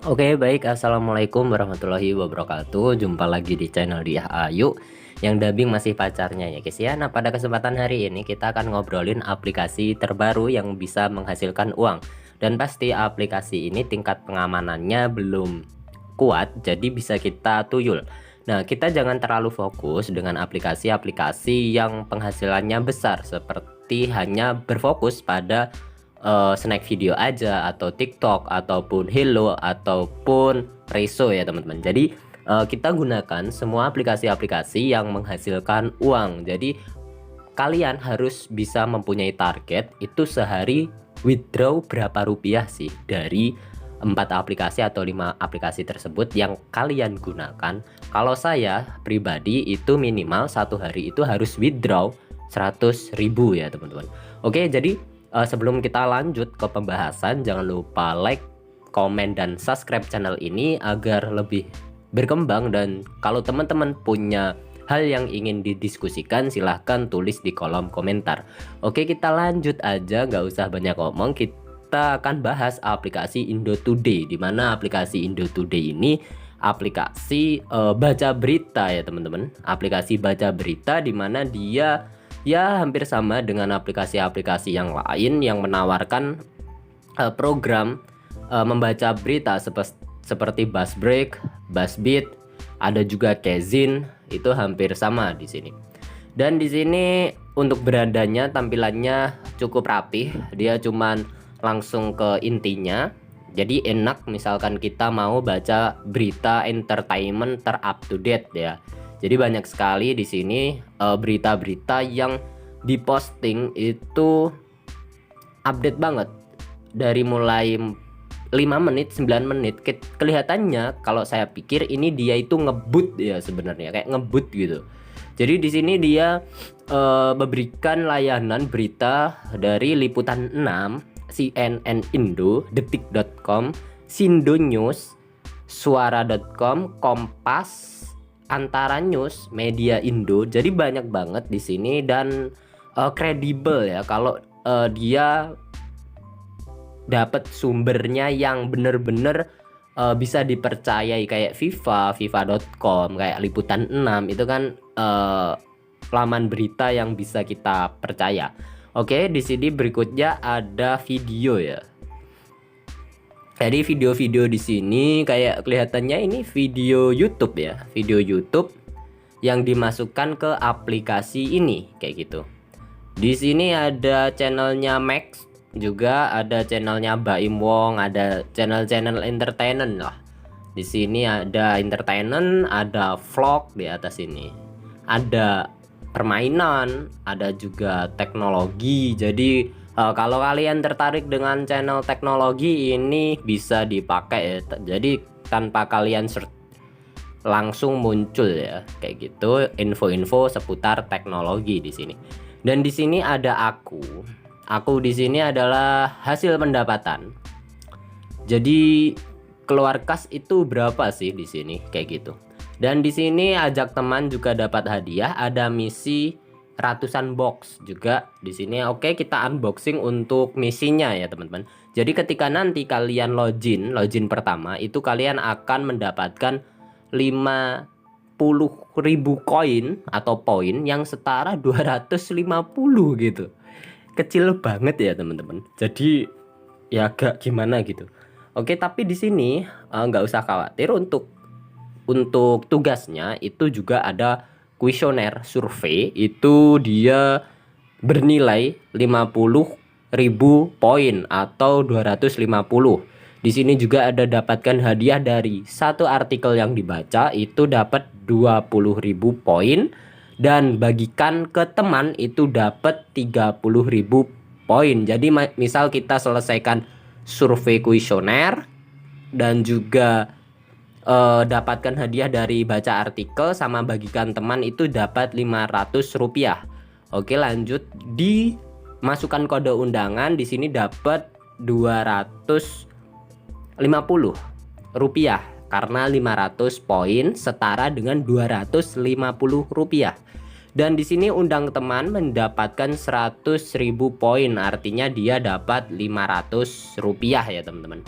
Oke, baik. Assalamualaikum warahmatullahi wabarakatuh. Jumpa lagi di channel Diah Ayu yang dubbing masih pacarnya ya guys ya. Nah, pada kesempatan hari ini kita akan ngobrolin aplikasi terbaru yang bisa menghasilkan uang. Dan pasti aplikasi ini tingkat pengamanannya belum kuat, jadi bisa kita tuyul. Nah, kita jangan terlalu fokus dengan aplikasi-aplikasi yang penghasilannya besar, seperti hanya berfokus pada snack video aja, atau TikTok, ataupun Hello, ataupun Reso ya teman-teman. Jadi kita gunakan semua aplikasi-aplikasi yang menghasilkan uang. Jadi kalian harus bisa mempunyai target itu sehari withdraw berapa rupiah sih dari 4 aplikasi atau 5 aplikasi tersebut yang kalian gunakan. Kalau saya pribadi itu minimal satu hari itu harus withdraw 100.000 ya teman-teman. Oke, jadi sebelum kita lanjut ke pembahasan, jangan lupa like, komen, dan subscribe channel ini agar lebih berkembang. Dan kalau teman-teman punya hal yang ingin didiskusikan, silahkan tulis di kolom komentar. Oke, kita lanjut aja, nggak usah banyak ngomong. Kita akan bahas aplikasi Indo Today, dimana aplikasi Indo Today ini aplikasi baca berita ya teman-teman. Aplikasi baca berita dimana dia ya hampir sama dengan aplikasi-aplikasi yang lain yang menawarkan program membaca berita seperti Buzzbreak, Buzzbeat, ada juga Kezin, itu hampir sama di sini. Dan di sini untuk berandanya tampilannya cukup rapih, dia cuman langsung ke intinya. Jadi enak misalkan kita mau baca berita entertainment ter-up to date ya. Jadi banyak sekali di sini berita-berita yang diposting itu update banget. Dari mulai 5 menit, 9 menit kelihatannya kalau saya pikir ini dia itu ngebut ya sebenarnya, kayak ngebut gitu. Jadi di sini dia memberikan layanan berita dari Liputan 6, CNN Indo, Detik.com, Sindo News, Suara.com, Kompas, Antara News, Media Indo. Jadi banyak banget di sini dan kredibel ya kalau dia dapat sumbernya yang bener-bener bisa dipercayai, kayak FIFA.com, kayak Liputan 6 itu kan laman berita yang bisa kita percaya. Oke, di sini berikutnya ada video ya. Jadi video-video di sini kayak kelihatannya ini video YouTube ya, video YouTube yang dimasukkan ke aplikasi ini kayak gitu. Di sini ada channelnya Max, juga ada channelnya Baim Wong, ada channel-channel entertainment lah. Di sini ada entertainment, ada vlog di atas ini, ada permainan, ada juga teknologi. Jadi kalau kalian tertarik dengan channel teknologi ini bisa dipakai ya. Jadi tanpa kalian search langsung muncul ya kayak gitu info-info seputar teknologi di sini. Dan di sini ada aku di sini adalah hasil pendapatan. Jadi keluar kas itu berapa sih di sini kayak gitu. Dan di sini ajak teman juga dapat hadiah, ada misi ratusan box juga di sini. Oke, kita unboxing untuk misinya ya teman-teman. Jadi ketika nanti kalian login pertama itu kalian akan mendapatkan 50.000 koin atau poin yang setara 250 gitu. Kecil banget ya teman-teman. Jadi ya agak gimana gitu. Oke, tapi di sini nggak usah khawatir untuk tugasnya itu juga ada kuesioner survei, itu dia bernilai 50.000 poin atau 250. Di sini juga ada dapatkan hadiah dari satu artikel yang dibaca itu dapat 20.000 poin, dan bagikan ke teman itu dapat 30.000 poin. Jadi misal kita selesaikan survei kuesioner dan juga dapatkan hadiah dari baca artikel sama bagikan teman itu dapat 500 rupiah. Oke, lanjut dimasukkan kode undangan, di sini dapat 250 rupiah karena 500 poin setara dengan 250 rupiah. Dan di sini undang teman mendapatkan 100.000 poin, artinya dia dapat 500 rupiah ya teman-teman.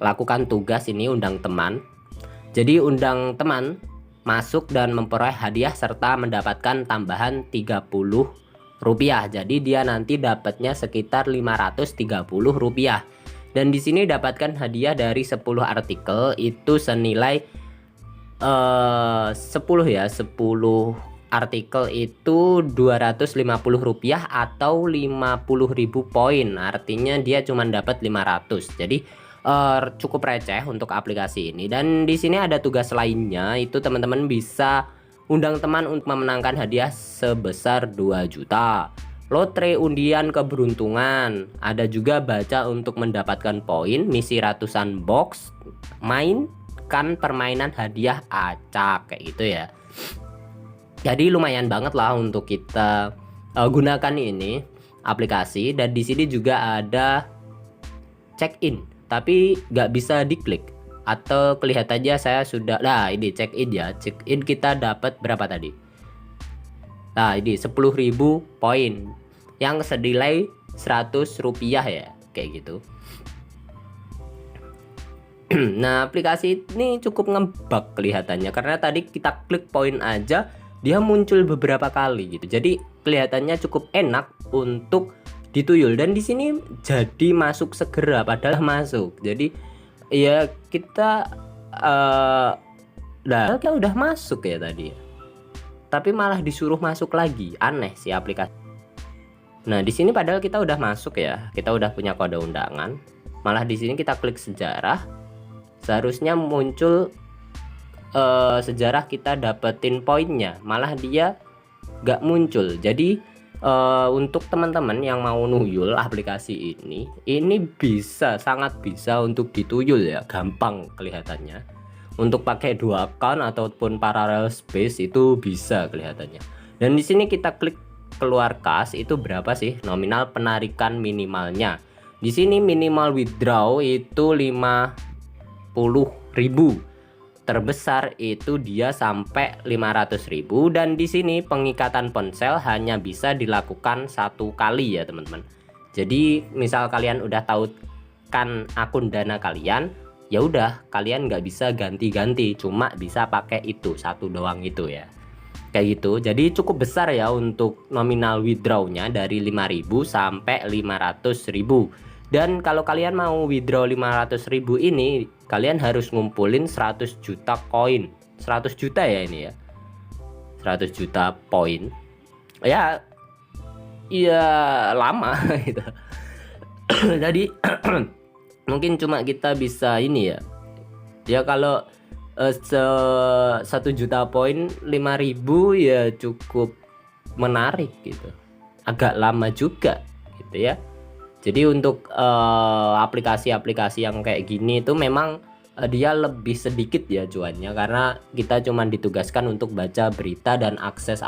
lakukan tugas ini, undang teman. Jadi undang teman masuk dan memperoleh hadiah serta mendapatkan tambahan Rp30. Jadi dia nanti dapatnya sekitar Rp530. Dan di sini dapatkan hadiah dari 10 artikel itu senilai 10 ya, 10 artikel itu Rp250 atau 50.000 poin. Artinya dia cuma dapat 500. Jadi cukup receh untuk aplikasi ini. Dan di sini ada tugas lainnya, itu teman-teman bisa undang teman untuk memenangkan hadiah sebesar 2 juta. Lotre undian keberuntungan, ada juga baca untuk mendapatkan poin, misi ratusan box, mainkan permainan hadiah acak kayak gitu ya. Jadi lumayan banget lah untuk kita gunakan ini aplikasi. Dan di sini juga ada check in, tapi nggak bisa diklik atau kelihatannya saya sudah. Nah ini check in ya, check in kita dapat berapa tadi? Nah ini 10.000 poin yang senilai Rp100 ya, kayak gitu. Nah aplikasi ini cukup ngebug kelihatannya, karena tadi kita klik poin aja dia muncul beberapa kali gitu. Jadi kelihatannya cukup enak untuk dituyul. Dan di sini jadi masuk segera, padahal masuk. Jadi ya kita udah masuk ya tadi, tapi malah disuruh masuk lagi. Aneh sih aplikasi. Nah di sini padahal kita udah masuk ya, kita udah punya kode undangan, malah di sini kita klik sejarah, seharusnya muncul sejarah kita dapetin poinnya, malah dia gak muncul. Jadi untuk teman-teman yang mau nuyul aplikasi ini bisa, sangat bisa untuk dituyul ya, gampang kelihatannya. Untuk pakai 2 account ataupun parallel space itu bisa kelihatannya. Dan di sini kita klik keluar kas, itu berapa sih nominal penarikan minimalnya. Di sini minimal withdraw itu 50.000. Terbesar itu dia sampai 500.000. Dan di sini pengikatan ponsel hanya bisa dilakukan 1 kali ya teman-teman. Jadi misal kalian udah tahu kan akun Dana kalian, ya udah kalian nggak bisa ganti-ganti, cuma bisa pakai itu satu doang itu ya, kayak gitu. Jadi cukup besar ya untuk nominal withdrawnya, dari 5.000 sampai 500.000. Dan kalau kalian mau withdraw 500.000 ini, kalian harus ngumpulin 100 juta koin. 100 juta ya ini ya, 100 juta poin ya, iya lama gitu. Jadi mungkin cuma kita bisa ini ya kalau 1 juta poin 5.000 ya cukup menarik gitu, agak lama juga gitu ya. Jadi untuk aplikasi-aplikasi yang kayak gini itu memang dia lebih sedikit ya cuannya, karena kita cuma ditugaskan untuk baca berita dan akses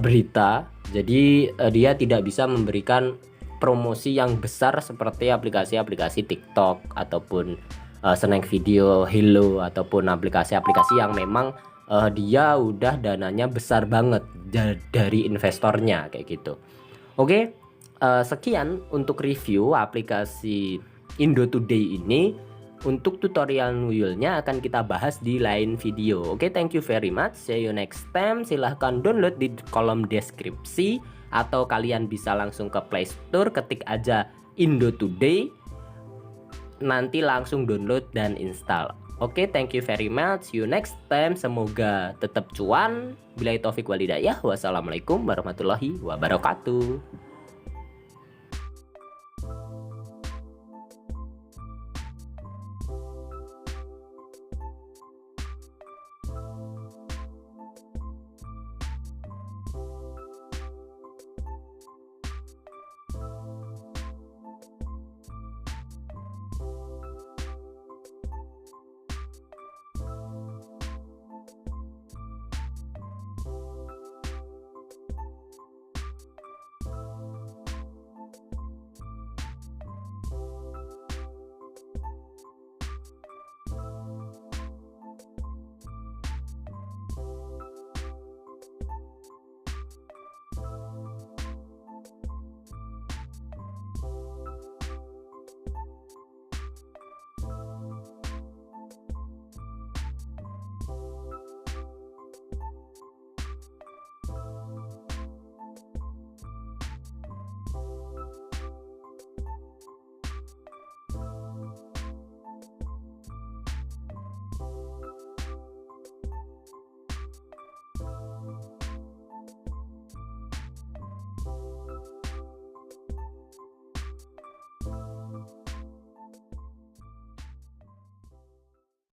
berita. Jadi dia tidak bisa memberikan promosi yang besar seperti aplikasi-aplikasi TikTok ataupun snack video Hello, ataupun aplikasi-aplikasi yang memang dia udah dananya besar banget dari investornya kayak gitu. Oke, sekian untuk review aplikasi Indo Today ini. Untuk tutorial nuyulnya akan kita bahas di lain video. Oke, thank you very much, see you next time. Silahkan download di kolom deskripsi, atau kalian bisa langsung ke Play Store, ketik aja Indo Today, nanti langsung download dan install. Oke, thank you very much, see you next time. Semoga tetap cuan. Billahi taufik walhidayah. Wassalamualaikum warahmatullahi wabarakatuh.